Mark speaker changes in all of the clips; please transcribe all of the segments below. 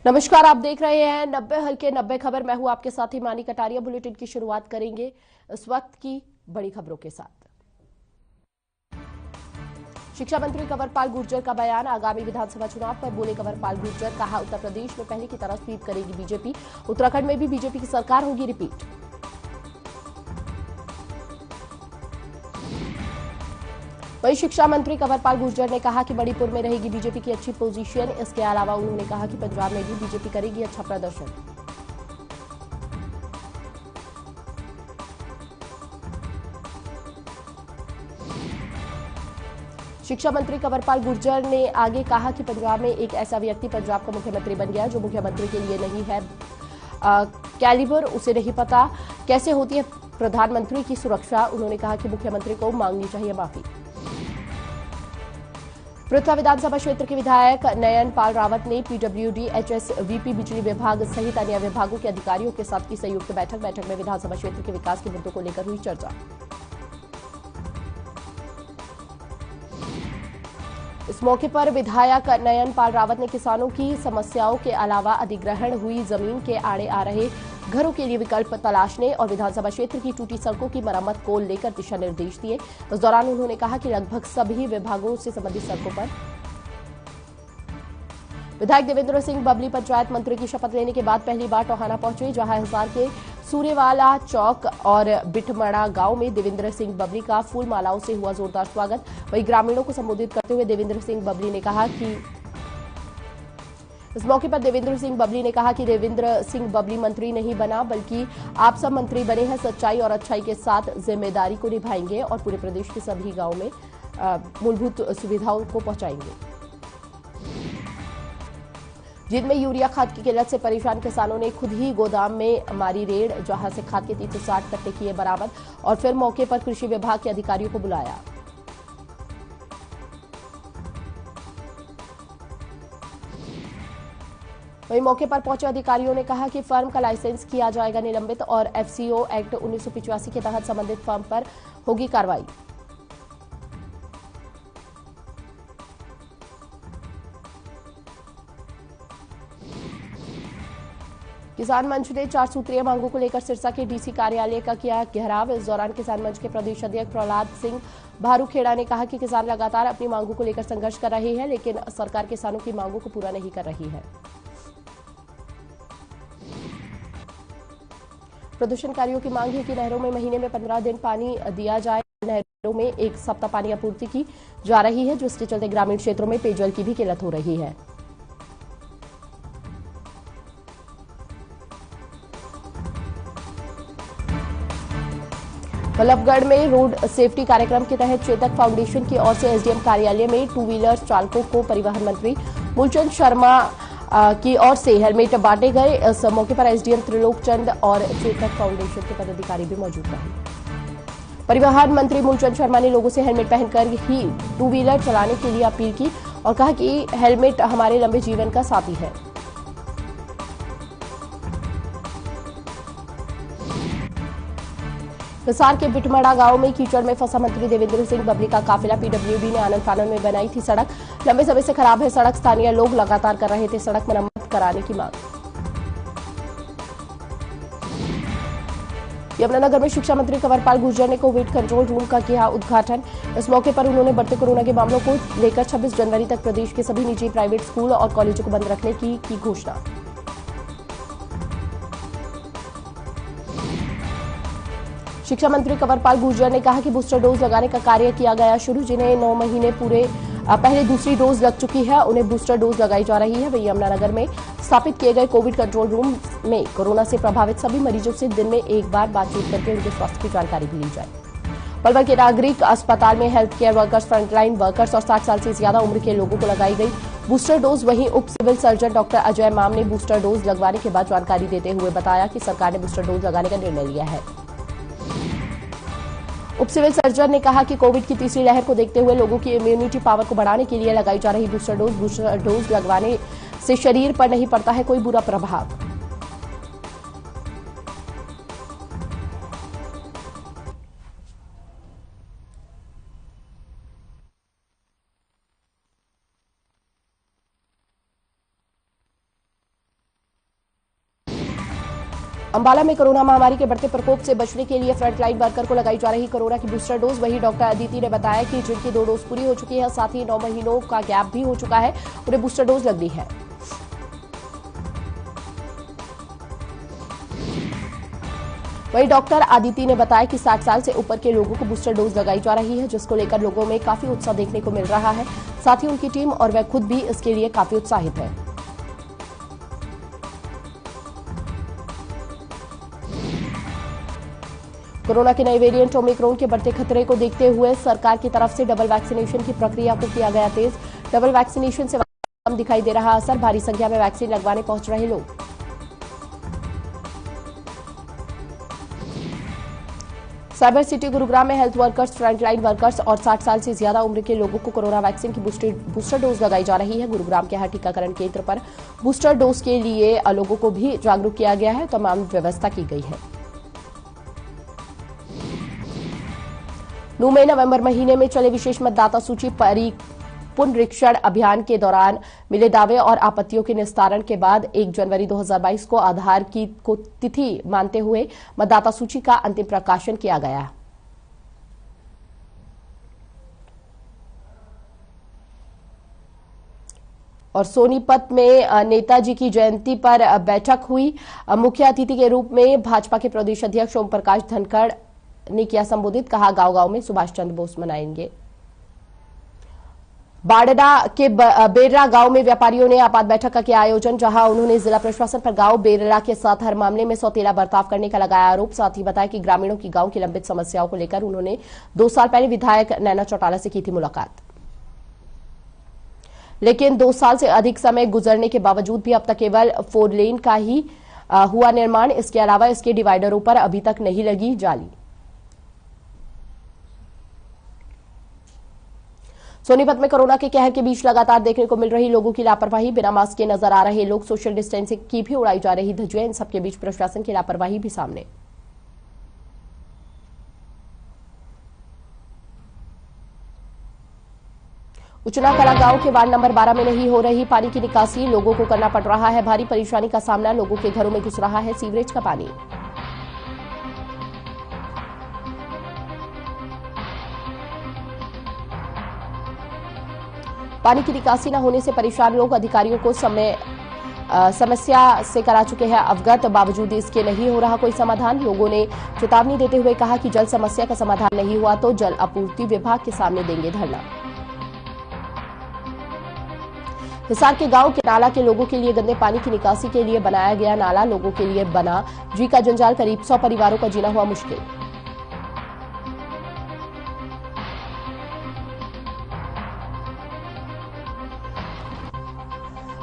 Speaker 1: नमस्कार, आप देख रहे हैं 90 हल्के 90 खबर। मैं हूं आपके साथ हिमानी कटारिया। बुलेटिन की शुरुआत करेंगे इस वक्त की बड़ी खबरों के साथ। शिक्षा मंत्री कंवरपाल गुर्जर का बयान। आगामी विधानसभा चुनाव पर बोले कंवरपाल गुर्जर। कहा, उत्तर प्रदेश में पहले की तरह स्वीप करेगी बीजेपी। उत्तराखंड में भी बीजेपी की सरकार होगी रिपीट। वहीं शिक्षा मंत्री कंवरपाल गुर्जर ने कहा कि मणिपुर में रहेगी बीजेपी की अच्छी पोजीशन। इसके अलावा उन्होंने कहा कि पंजाब में भी बीजेपी करेगी अच्छा प्रदर्शन। शिक्षा मंत्री कंवरपाल गुर्जर ने आगे कहा कि पंजाब में एक ऐसा व्यक्ति पंजाब का मुख्यमंत्री बन गया जो मुख्यमंत्री के लिए नहीं है कैलिबर, उसे नहीं पता कैसे होती है प्रधानमंत्री की सुरक्षा। उन्होंने कहा कि मुख्यमंत्री को मांगनी चाहिए माफी। पृथ्वी विधानसभा क्षेत्र के विधायक नयन पाल रावत ने पीडब्ल्यूडी, एचएसवीपी, बिजली विभाग सहित अन्य विभागों के अधिकारियों के साथ की संयुक्त बैठक में विधानसभा क्षेत्र के विकास के मुद्दों को लेकर हुई चर्चा। इस मौके पर विधायक नयन पाल रावत ने किसानों की समस्याओं के अलावा अधिग्रहण हुई जमीन के आड़े आ रहे घरों के लिए विकल्प तलाशने और विधानसभा क्षेत्र की टूटी सड़कों की मरम्मत को लेकर दिशा निर्देश दिए। इस दौरान उन्होंने कहा कि लगभग सभी विभागों से संबंधित सड़कों पर विधायक देवेंद्र सिंह बबली पंचायत मंत्री की शपथ लेने के बाद पहली बार टोहाना पहुंचे, जहां हिसार के सूर्यवाला चौक और बिठमड़ा गांव में देवेंद्र सिंह बबली का फूल मालाओं से हुआ जोरदार स्वागत। वहीं ग्रामीणों को संबोधित करते हुए देवेंद्र सिंह बबली ने कहा कि इस मौके पर देवेंद्र सिंह बबली ने कहा कि देवेंद्र सिंह बबली मंत्री नहीं बना बल्कि आप सब मंत्री बने हैं। सच्चाई और अच्छाई के साथ जिम्मेदारी को निभाएंगे और पूरे प्रदेश के सभी गांवों में मूलभूत सुविधाओं को पहुंचाएंगे। जिनमें यूरिया खाद की किल्लत से परेशान किसानों ने खुद ही गोदाम में मारी रेड, जहां से खाद के 360 कट्टे किए बरामद और फिर मौके पर कृषि विभाग के अधिकारियों को बुलाया। वहीं मौके पर पहुंचे अधिकारियों ने कहा कि फर्म का लाइसेंस किया जाएगा निलंबित और एफसीओ एक्ट 1985 के तहत संबंधित फर्म पर होगी कार्रवाई। किसान मंच ने 4 सूत्रीय मांगों को लेकर सिरसा के डीसी कार्यालय का किया घेराव। इस दौरान किसान मंच के प्रदेश अध्यक्ष प्रहलाद सिंह भारूखेड़ा ने कहा कि किसान लगातार अपनी मांगों को लेकर संघर्ष कर रहे हैं, लेकिन सरकार किसानों की मांगों को पूरा नहीं कर रही है। प्रदर्शनकारियों की मांग है कि नहरों में महीने में 15 दिन पानी दिया जाए। नहरों में एक सप्ताह पानी आपूर्ति की जा रही है, जिसके चलते ग्रामीण क्षेत्रों में पेयजल की भी किल्लत हो रही है। बल्लभगढ़ में रोड सेफ्टी कार्यक्रम के तहत चेतक फाउंडेशन की ओर से एसडीएम कार्यालय में टू व्हीलर चालकों को परिवहन मंत्री मूलचंद शर्मा की ओर से हेलमेट बांटे गए। इस मौके पर एसडीएम त्रिलोक चंद और चेतक फाउंडेशन के पदाधिकारी भी मौजूद रहे। परिवहन मंत्री मूलचंद शर्मा ने लोगों से हेलमेट पहनकर ही टू व्हीलर चलाने के लिए अपील की और कहा कि हेलमेट हमारे लंबे जीवन का साथी है। हिसार के बिठमड़ा गांव में कीचड़ में फंसा मंत्री देवेंद्र सिंह बबली का काफिला। पीडब्ल्यूडी ने आनंद फानन में बनाई थी सड़क। लंबे समय से खराब है सड़क। स्थानीय लोग लगातार कर रहे थे सड़क मरम्मत कराने की मांग। यमुनानगर में शिक्षा मंत्री कंवरपाल गुर्जर ने कोविड कंट्रोल रूम का किया उद्घाटन। इस मौके पर उन्होंने बढ़ते कोरोना के मामलों को लेकर 26 जनवरी तक प्रदेश के सभी निजी प्राइवेट स्कूल और कॉलेजों को बंद रखने की घोषणा। शिक्षा मंत्री कंवरपाल गुर्जर ने कहा कि बूस्टर डोज लगाने का कार्य किया गया शुरू। जिन्हें 9 महीने पूरे पहले दूसरी डोज लग चुकी है, उन्हें बूस्टर डोज लगाई जा रही है। वहीं यमुनानगर में स्थापित किए गए कोविड कंट्रोल रूम में कोरोना से प्रभावित सभी मरीजों से दिन में एक बार बातचीत करके उनके स्वास्थ्य की जानकारी भी ली जाए। पलवल के नागरिक अस्पताल में health care workers, frontline workers और 60 साल से ज्यादा उम्र के लोगों को लगाई गई बूस्टर डोज। वहीं उप सिविल सर्जन डॉक्टर अजय माम ने बूस्टर डोज लगवाने के बाद जानकारी देते हुए बताया कि सरकार ने बूस्टर डोज लगाने का निर्णय लिया है। उप सिविल सर्जन ने कहा कि कोविड की तीसरी लहर को देखते हुए लोगों की इम्यूनिटी पावर को बढ़ाने के लिए लगाई जा रही बूस्टर डोज लगवाने से शरीर पर नहीं पड़ता है कोई बुरा प्रभाव। अंबाला में कोरोना महामारी के बढ़ते प्रकोप से बचने के लिए फ्रंटलाइन वर्कर को लगाई जा रही कोरोना की बूस्टर डोज। वहीं डॉक्टर अदिति ने बताया कि जिनकी 2 डोज पूरी हो चुकी है, साथ ही 9 महीनों का गैप भी हो चुका है, उन्हें बूस्टर डोज लगनी है। वहीं डॉक्टर अदिति ने बताया कि 60 साल से ऊपर के लोगों को बूस्टर डोज लगाई जा रही है, जिसको लेकर लोगों में काफी उत्साह देखने को मिल रहा है। साथ ही उनकी टीम और वह खुद भी इसके लिए काफी उत्साहित है। कोरोना के नए वेरिएंट ओमिक्रॉन के बढ़ते खतरे को देखते हुए सरकार की तरफ से डबल वैक्सीनेशन की प्रक्रिया को किया गया तेज। डबल वैक्सीनेशन से कम दिखाई दे रहा असर, भारी संख्या में वैक्सीन लगवाने पहुंच रहे लोग। साइबर सिटी गुरुग्राम में हेल्थ वर्कर्स, फ्रंटलाइन वर्कर्स और 60 साल से ज्यादा उम्र के लोगों को कोरोना वैक्सीन की बूस्टर डोज लगाई जा रही है। गुरुग्राम के हर टीकाकरण केंद्र पर बूस्टर डोज के लिए लोगों को भी जागरूक किया गया है, तमाम व्यवस्था की गई है। नू में नवंबर महीने में चले विशेष मतदाता सूची पुनरीक्षण अभियान के दौरान मिले दावे और आपत्तियों के निस्तारण के बाद 1 जनवरी 2022 को आधार की तिथि मानते हुए मतदाता सूची का अंतिम प्रकाशन किया गया। और सोनीपत में नेताजी की जयंती पर बैठक हुई। मुख्य अतिथि के रूप में भाजपा के प्रदेश अध्यक्ष ओम प्रकाश धनखड़ ने किया संबोधित, कहा गांव-गांव में सुभाष चंद्र बोस मनाएंगे। बाड़डा के बेररा गांव में व्यापारियों ने आपात बैठक का किया आयोजन, जहां उन्होंने जिला प्रशासन पर गांव बेररा के साथ हर मामले में सौतेला बर्ताव करने का लगाया आरोप। साथ ही बताया कि ग्रामीणों की गांव की लंबित समस्याओं को लेकर उन्होंने 2 साल पहले विधायक नैना चौटाला से की थी मुलाकात, लेकिन 2 साल से अधिक समय गुजरने के बावजूद भी अब तक केवल 4 लेन का ही हुआ निर्माण। इसके अलावा इसके डिवाइडरों पर अभी तक नहीं लगी जाली। सोनीपत में कोरोना के कहर के बीच लगातार देखने को मिल रही लोगों की लापरवाही, बिना मास्क के नजर आ रहे लोग, सोशल डिस्टेंसिंग की भी उड़ाई जा रही धज्जियां, इन सबके बीच प्रशासन की लापरवाही भी सामने। उचना कला गांव के वार्ड नंबर 12 में नहीं हो रही पानी की निकासी, लोगों को करना पड़ रहा है भारी परेशानी का सामना। लोगों के घरों में घुस रहा है सीवरेज का पानी। पानी की निकासी न होने से परेशान लोग अधिकारियों को समस्या से करा चुके हैं अवगत, बावजूद इसके नहीं हो रहा कोई समाधान। लोगों ने चेतावनी देते हुए कहा कि जल समस्या का समाधान नहीं हुआ तो जल आपूर्ति विभाग के सामने देंगे धरना। हिसार के गांव के नाला के लोगों के लिए गंदे पानी की निकासी के लिए बनाया गया नाला लोगों के लिए बना जी का जंजाल, करीब 100 परिवारों का जीना हुआ मुश्किल।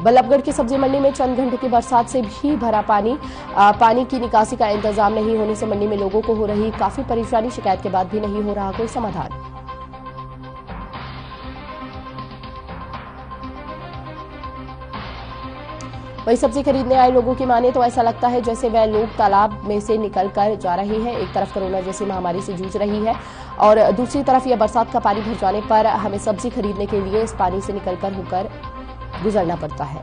Speaker 1: बल्लभगढ़ की सब्जी मंडी में चंद घंटों की बरसात से भी भरा पानी की निकासी का इंतजाम नहीं होने से मंडी में लोगों को हो रही काफी परेशानी, शिकायत के बाद भी नहीं हो रहा कोई समाधान। वही सब्जी खरीदने आए लोगों की माने तो ऐसा लगता है जैसे वह लोग तालाब में से निकल कर जा रहे हैं। एक तरफ कोरोना जैसी महामारी से जूझ रही है और दूसरी तरफ यह बरसात का पानी भर जाने पर हमें सब्जी खरीदने के लिए इस पानी से निकलकर होकर गुजरना पड़ता है।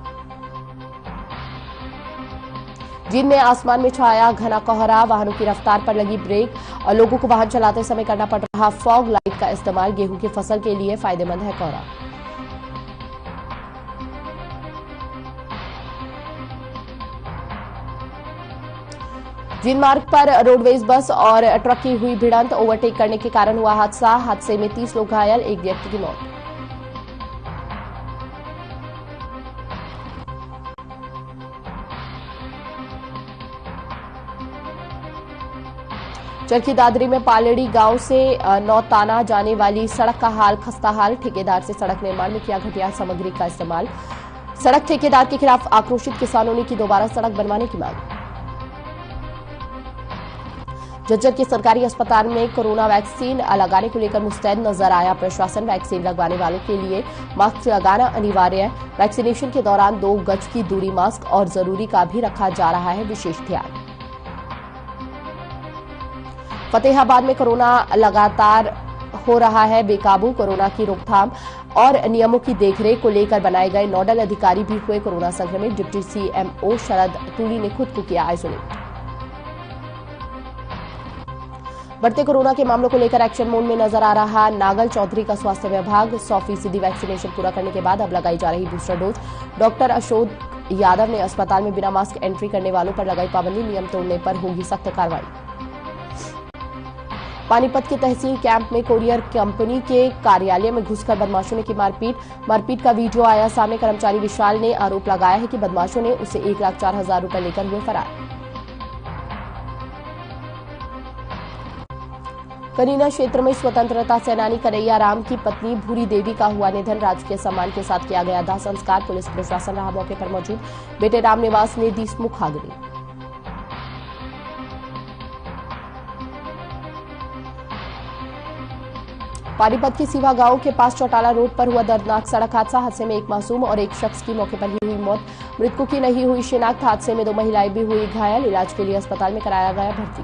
Speaker 1: जींद में आसमान में छाया घना कोहरा, वाहनों की रफ्तार पर लगी ब्रेक और लोगों को वाहन चलाते समय करना पड़ रहा फॉग लाइट का इस्तेमाल। गेहूं की फसल के लिए फायदेमंद है कोहरा। जींद मार्ग पर रोडवेज बस और ट्रक की हुई भिड़ंत, ओवरटेक करने के कारण हुआ हादसा। हादसे में 30 लोग घायल, एक व्यक्ति की मौत। चरखी दादरी में पालड़ी गांव से नौताना जाने वाली सड़क का हाल खस्ता हाल, ठेकेदार से सड़क निर्माण में किया घटिया सामग्री का इस्तेमाल। सड़क ठेकेदार के खिलाफ आक्रोशित किसानों ने की दोबारा सड़क बनवाने की मांग। झज्जर के सरकारी अस्पताल में कोरोना वैक्सीन लगाने को लेकर मुस्तैद नजर आया प्रशासन। वैक्सीन लगवाने वालों के लिए मास्क लगाना अनिवार्य है। वैक्सीनेशन के दौरान 2 गज की दूरी, मास्क और जरूरी का भी रखा जा रहा है विशेष ध्यान। फतेहाबाद में कोरोना लगातार हो रहा है बेकाबू। कोरोना की रोकथाम और नियमों की देखरेख को लेकर बनाए गए नोडल अधिकारी भी हुए कोरोना संक्रमित। डिप्टी सीएमओ शरद तुली ने खुद को किया आइसोलेट। बढ़ते कोरोना के मामलों को लेकर एक्शन मोड में नजर आ रहा नागल चौधरी का स्वास्थ्य विभाग। 100% वैक्सीनेशन पूरा करने के बाद अब लगाई जा रही booster dose. Doctor Ashok Yadav ने अस्पताल में बिना मास्क एंट्री करने वालों पर लगाई पाबंदी। नियम तोड़ने पर होगी सख्त कार्रवाई। पानीपत के तहसील कैंप में कोरियर कंपनी के कार्यालय में घुसकर बदमाशों ने की मारपीट का वीडियो आया सामने। कर्मचारी विशाल ने आरोप लगाया है कि बदमाशों ने उसे 1,04,000 रुपए लेकर हुए फरार। कनीना क्षेत्र में स्वतंत्रता सेनानी कन्हैया राम की पत्नी भूरी देवी का हुआ निधन। राजकीय सम्मान के साथ किया गया दाह संस्कार। पुलिस प्रशासन रहा मौके पर मौजूद। बेटे रामनिवास ने दी मुखाग्नि। पानीपत के सीवा गांव के पास चौटाला रोड पर हुआ दर्दनाक सड़क हादसा। हादसे में एक मासूम और एक शख्स की मौके पर ही हुई मौत। मृतकों की नहीं हुई शिनाख्त। हादसे में 2 महिलाएं भी हुई घायल। इलाज के लिए अस्पताल में कराया गया भर्ती।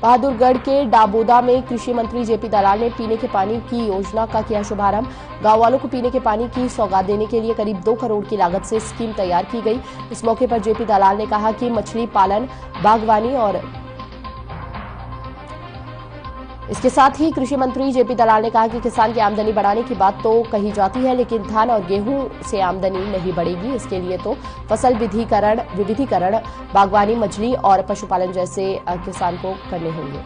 Speaker 1: बहादुरगढ़ के डाबोदा में कृषि मंत्री जेपी दलाल ने पीने के पानी की योजना का किया शुभारंभ। गांव वालों को पीने के पानी की सौगात देने के लिए करीब 2 करोड़ की लागत से स्कीम तैयार की गई। इस मौके पर जेपी दलाल ने कहा कि मछली पालन, बागवानी और इसके साथ ही कृषि मंत्री जेपी दलाल ने कहा कि किसान की आमदनी बढ़ाने की बात तो कही जाती है, लेकिन धान और गेहूं से आमदनी नहीं बढ़ेगी। इसके लिए तो फसल विविधीकरण, बागवानी, मछली और पशुपालन जैसे किसान को करने होंगे।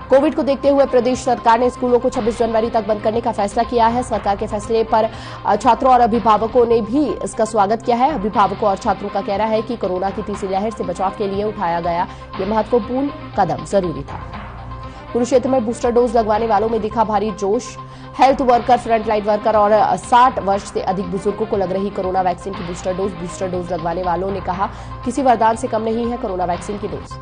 Speaker 1: कोविड को देखते हुए प्रदेश सरकार ने स्कूलों को 26 जनवरी तक बंद करने का फैसला किया है। सरकार के फैसले पर छात्रों और अभिभावकों ने भी इसका स्वागत किया है। अभिभावकों और छात्रों का कहना है कि कोरोना की तीसरी लहर से बचाव के लिए उठाया गया ये महत्वपूर्ण कदम जरूरी था। कुरुक्षेत्र में बूस्टर डोज लगवाने वालों में दिखा भारी जोश। हेल्थ वर्कर, फ्रंटलाइन वर्कर और 60 वर्ष से अधिक बुजुर्गों को लग रही कोरोना वैक्सीन की बूस्टर डोज लगवाने वालों ने कहा किसी वरदान से कम नहीं है कोरोना वैक्सीन की डोज।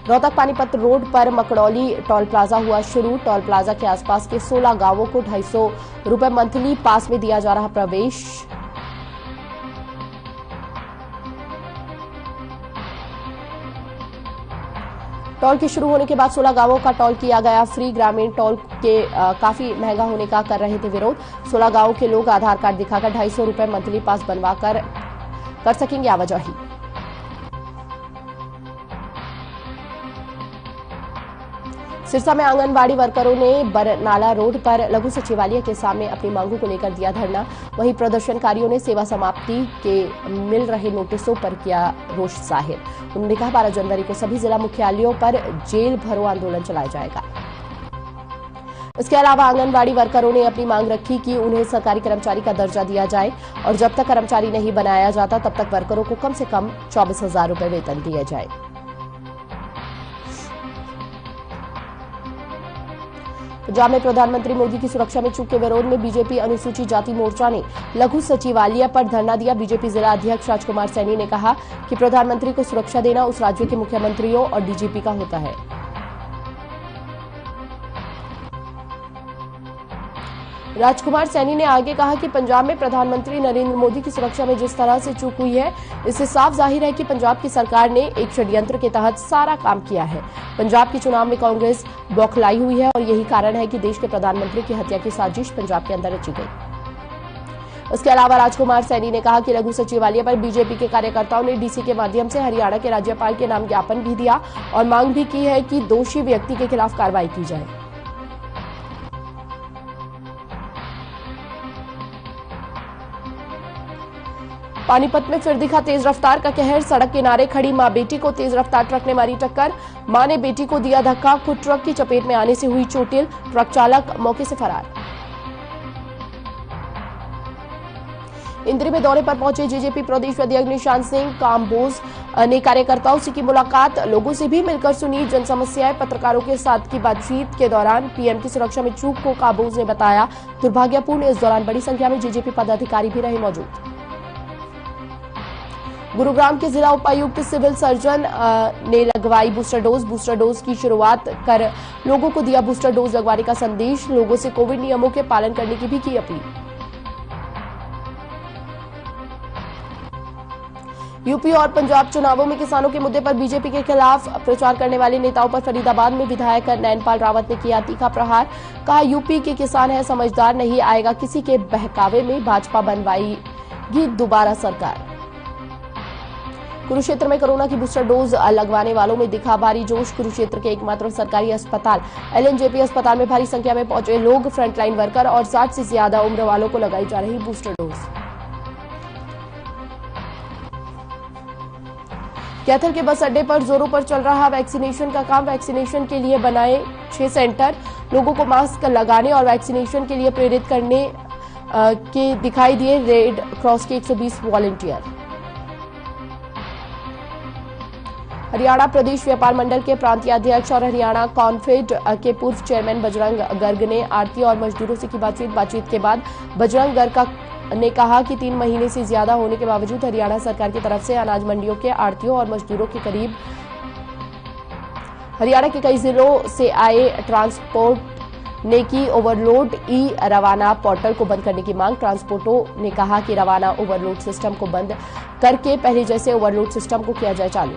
Speaker 1: रोहतक पानीपत रोड पर मकड़ौली टोल प्लाजा हुआ शुरू। टोल प्लाजा के आसपास के 16 गांवों को 250 रुपए मंथली पास में दिया जा रहा प्रवेश। टोल के शुरू होने के बाद 16 गांवों का टोल किया गया फ्री। ग्रामीण टोल के काफी महंगा होने का कर रहे थे विरोध। 16 गांवों के लोग आधार कार्ड दिखाकर 250 रुपए मंथली पास बनवा कर सकेंगे आवाजाही। सिरसा में आंगनबाड़ी वर्करों ने बरनाला रोड पर लघु सचिवालय के सामने अपनी मांगों को लेकर दिया धरना। वहीं प्रदर्शनकारियों ने सेवा समाप्ति के मिल रहे नोटिसों पर किया रोष जाहिर। उन्होंने कहा 12 जनवरी को सभी जिला मुख्यालयों पर जेल भरो आंदोलन चलाया जाएगा। इसके अलावा आंगनबाड़ी वर्करों ने अपनी मांग रखी कि उन्हें सरकारी कर्मचारी का दर्जा दिया जाए और जब तक कर्मचारी नहीं बनाया जाता तब तक वर्करों को कम से कम 24,000 रुपए वेतन दिया जाए। पंजाब में प्रधानमंत्री मोदी की सुरक्षा में चूक के विरोध में बीजेपी अनुसूचित जाति मोर्चा ने लघु सचिवालय पर धरना दिया। बीजेपी जिला अध्यक्ष राजकुमार सैनी ने कहा कि प्रधानमंत्री को सुरक्षा देना उस राज्य के मुख्यमंत्रियों और डीजीपी का होता है। राजकुमार सैनी ने आगे कहा कि पंजाब में प्रधानमंत्री नरेंद्र मोदी की सुरक्षा में जिस तरह से चूक हुई है, इससे साफ जाहिर है कि पंजाब की सरकार ने एक षड्यंत्र के तहत सारा काम किया है। पंजाब के चुनाव में कांग्रेस बौखलाई हुई है और यही कारण है कि देश के प्रधानमंत्री की हत्या की साजिश पंजाब के अंदर रची गई। इसके अलावा राजकुमार सैनी ने कहा कि लघु सचिवालय पर बीजेपी के कार्यकर्ताओं ने डीसी के माध्यम से हरियाणा के राज्यपाल के नाम ज्ञापन भी दिया और मांग भी की है कि दोषी व्यक्ति के खिलाफ कार्रवाई की जाए। पानीपत में फिर दिखा तेज रफ्तार का कहर। सड़क किनारे खड़ी मां बेटी को तेज रफ्तार ट्रक ने मारी टक्कर। मां ने बेटी को दिया धक्का, खुद ट्रक की चपेट में आने से हुई चोटिल। ट्रक चालक मौके से फरार। इंद्री में दौरे पर पहुंचे जेजेपी प्रदेश अध्यक्ष निशांत सिंह काम्बोज ने कार्यकर्ताओं से की मुलाकात, लोगों से भी मिलकर सुनी जन समस्याएं। पत्रकारों के साथ की बातचीत के दौरान पीएम की सुरक्षा में चूक को काम्बोज ने बताया दुर्भाग्यपूर्ण। इस दौरान बड़ी संख्या में जेजेपी पदाधिकारी भी रहे मौजूद। गुरुग्राम के जिला उपायुक्त सिविल सर्जन ने लगवाई बूस्टर डोज की शुरुआत कर लोगों को दिया बूस्टर डोज लगवाने का संदेश। लोगों से कोविड नियमों के पालन करने की भी की अपील। यूपी और पंजाब चुनावों में किसानों के मुद्दे पर बीजेपी के खिलाफ प्रचार करने वाले नेताओं पर फरीदाबाद में विधायक नैनपाल रावत ने किया तीखा प्रहार। कहा यूपी के किसान है समझदार, नहीं आएगा किसी के बहकावे में, भाजपा बनवाएगी दोबारा सरकार। कुरुक्षेत्र में कोरोना की बूस्टर डोज लगवाने वालों में दिखा भारी जोश। कुरुक्षेत्र के एकमात्र सरकारी अस्पताल एलएनजेपी अस्पताल में भारी संख्या में पहुंचे लोग, फ्रंटलाइन वर्कर और 60 से ज्यादा उम्र वालों को लगाई जा रही बूस्टर डोज। कैथल के बस अड्डे पर जोरों पर चल रहा वैक्सीनेशन का काम। वैक्सीनेशन के लिए बनाए 6 सेंटर। लोगों को मास्क लगाने और वैक्सीनेशन के लिए प्रेरित करने के दिखाई दिए रेड क्रॉस के 120 वॉलंटियर। हरियाणा प्रदेश व्यापार मंडल के प्रांतीय अध्यक्ष और हरियाणा कॉन्फेड के पूर्व चेयरमैन बजरंग गर्ग ने आढ़ती और मजदूरों से की बातचीत के बाद बजरंग गर्ग ने कहा कि 3 महीने से ज्यादा होने के बावजूद हरियाणा सरकार की तरफ से अनाज मंडियों के आढ़तियों और मजदूरों के करीब हरियाणा के कई जिलों से आए ट्रांसपोर्ट ने की ओवरलोड ई रवाना पोर्टल को बंद करने की मांग। ट्रांसपोर्टों ने कहा कि रवाना ओवरलोड सिस्टम को बंद करके पहले जैसे ओवरलोड सिस्टम को किया जाए चालू।